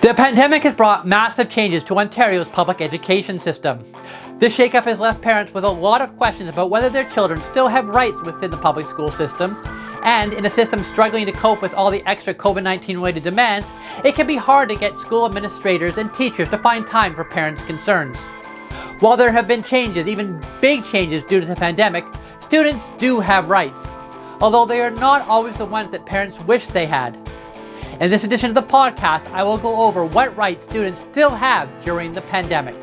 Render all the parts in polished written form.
The pandemic has brought massive changes to Ontario's public education system. This shakeup has left parents with a lot of questions about whether their children still have rights within the public school system, and in a system struggling to cope with all the extra COVID-19 related demands, it can be hard to get school administrators and teachers to find time for parents' concerns. While there have been changes, even big changes due to the pandemic, students do have rights, although they are not always the ones that parents wish they had. In this edition of the podcast, I will go over what rights students still have during the pandemic.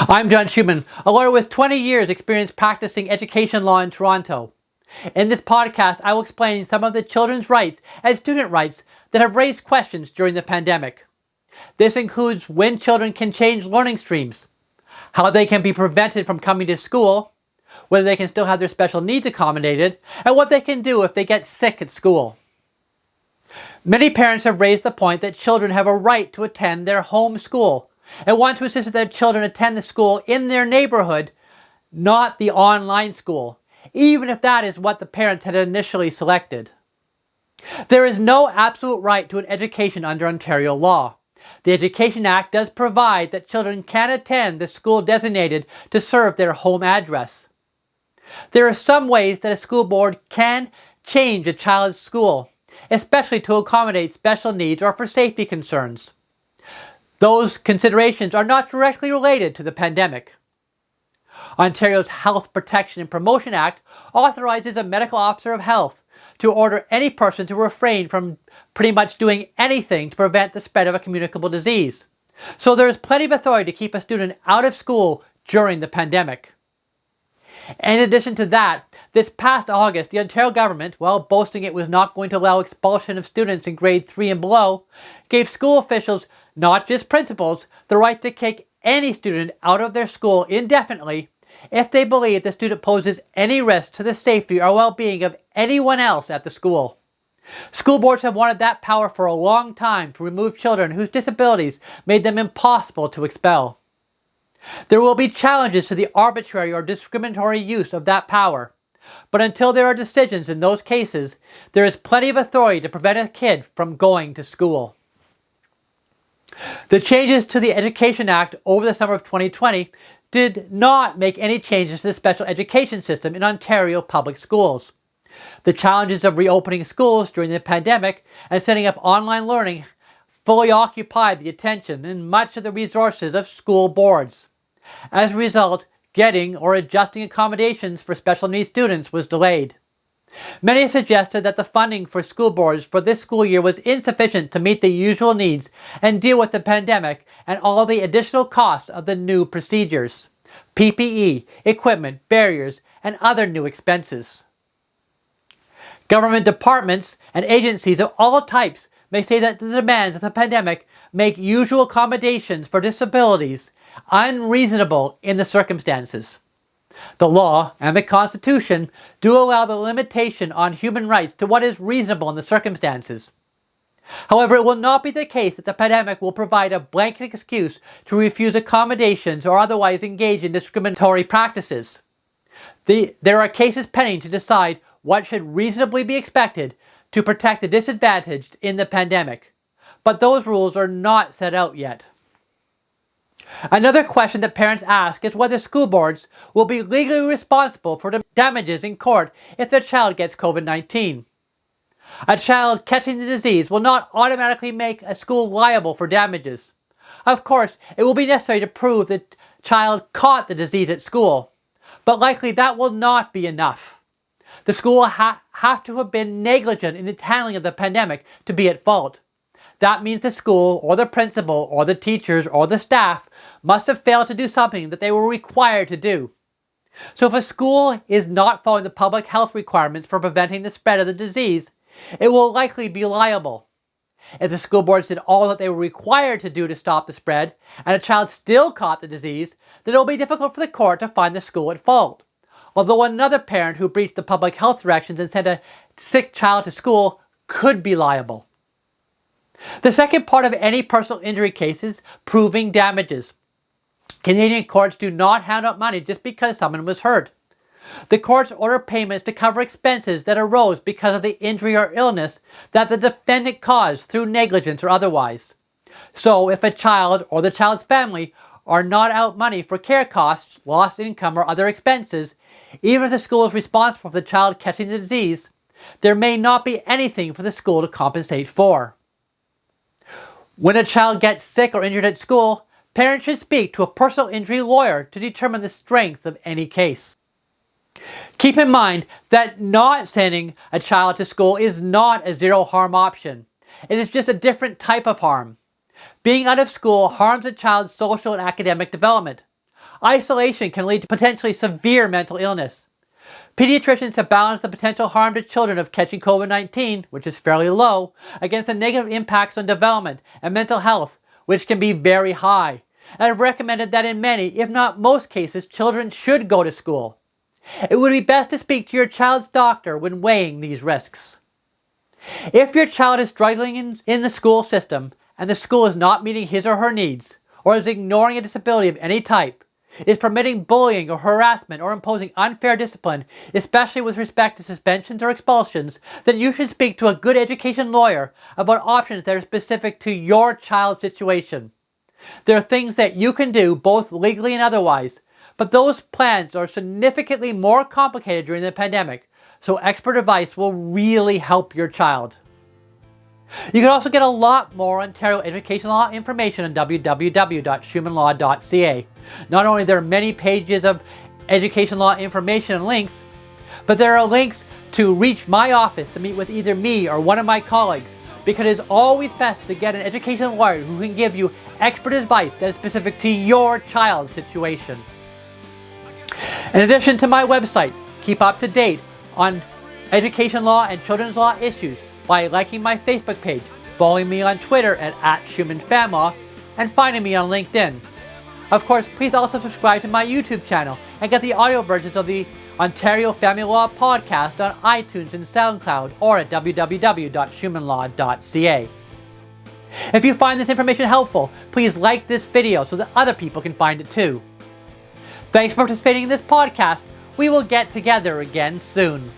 I'm John Schuman, a lawyer with 20 years experience practicing education law in Toronto. In this podcast, I will explain some of the children's rights and student rights that have raised questions during the pandemic. This includes when children can change learning streams, how they can be prevented from coming to school, whether they can still have their special needs accommodated, and what they can do if they get sick at school. Many parents have raised the point that children have a right to attend their home school and want to insist that their children attend the school in their neighborhood, not the online school, even if that is what the parents had initially selected. There is no absolute right to an education under Ontario law. The Education Act does provide that children can attend the school designated to serve their home address. There are some ways that a school board can change a child's school, especially to accommodate special needs or for safety concerns. Those considerations are not directly related to the pandemic. Ontario's Health Protection and Promotion Act authorizes a medical officer of health to order any person to refrain from pretty much doing anything to prevent the spread of a communicable disease. So there is plenty of authority to keep a student out of school during the pandemic. In addition to that, this past August, the Ontario government, while boasting it was not going to allow expulsion of students in grade 3 and below, gave school officials, not just principals, the right to kick any student out of their school indefinitely if they believe the student poses any risk to the safety or well-being of anyone else at the school. School boards have wanted that power for a long time to remove children whose disabilities made them impossible to expel. There will be challenges to the arbitrary or discriminatory use of that power, but until there are decisions in those cases, there is plenty of authority to prevent a kid from going to school. The changes to the Education Act over the summer of 2020 did not make any changes to the special education system in Ontario public schools. The challenges of reopening schools during the pandemic and setting up online learning fully occupied the attention and much of the resources of school boards. As a result, getting or adjusting accommodations for special needs students was delayed. Many have suggested that the funding for school boards for this school year was insufficient to meet the usual needs and deal with the pandemic and all the additional costs of the new procedures, PPE, equipment, barriers, and other new expenses. Government departments and agencies of all types may say that the demands of the pandemic make usual accommodations for disabilities unreasonable in the circumstances. The law and the Constitution do allow the limitation on human rights to what is reasonable in the circumstances. However, it will not be the case that the pandemic will provide a blanket excuse to refuse accommodations or otherwise engage in discriminatory practices. There are cases pending to decide what should reasonably be expected to protect the disadvantaged in the pandemic, but those rules are not set out yet. Another question that parents ask is whether school boards will be legally responsible for damages in court if their child gets COVID-19. A child catching the disease will not automatically make a school liable for damages. Of course, it will be necessary to prove that the child caught the disease at school, but likely that will not be enough. The school will have to have been negligent in its handling of the pandemic to be at fault. That means the school, or the principal, or the teachers, or the staff must have failed to do something that they were required to do. So if a school is not following the public health requirements for preventing the spread of the disease, it will likely be liable. If the school boards did all that they were required to do to stop the spread, and a child still caught the disease, then it will be difficult for the court to find the school at fault. Although another parent who breached the public health directions and sent a sick child to school could be liable. The second part of any personal injury case is proving damages. Canadian courts do not hand out money just because someone was hurt. The courts order payments to cover expenses that arose because of the injury or illness that the defendant caused through negligence or otherwise. So if a child or the child's family are not out money for care costs, lost income, or other expenses, even if the school is responsible for the child catching the disease, there may not be anything for the school to compensate for. When a child gets sick or injured at school, parents should speak to a personal injury lawyer to determine the strength of any case. Keep in mind that not sending a child to school is not a zero harm option. It is just a different type of harm. Being out of school harms a child's social and academic development. Isolation can lead to potentially severe mental illness. Pediatricians have balanced the potential harm to children of catching COVID-19, which is fairly low, against the negative impacts on development and mental health, which can be very high, and have recommended that in many, if not most cases, children should go to school. It would be best to speak to your child's doctor when weighing these risks. If your child is struggling in the school system and the school is not meeting his or her needs, or is ignoring a disability of any type, is permitting bullying or harassment or imposing unfair discipline, especially with respect to suspensions or expulsions, then you should speak to a good education lawyer about options that are specific to your child's situation. There are things that you can do, both legally and otherwise, but those plans are significantly more complicated during the pandemic, so expert advice will really help your child. You can also get a lot more Ontario education law information on www.schumanlaw.ca. Not only are there many pages of education law information and links, but there are links to reach my office to meet with either me or one of my colleagues, because it is always best to get an education lawyer who can give you expert advice that is specific to your child's situation. In addition to my website, keep up to date on education law and children's law issues by liking my Facebook page, following me on Twitter at @SchumanFamLaw, and finding me on LinkedIn. Of course, please also subscribe to my YouTube channel and get the audio versions of the Ontario Family Law podcast on iTunes and SoundCloud or at www.schumanlaw.ca. If you find this information helpful, please like this video so that other people can find it too. Thanks for participating in this podcast. We will get together again soon.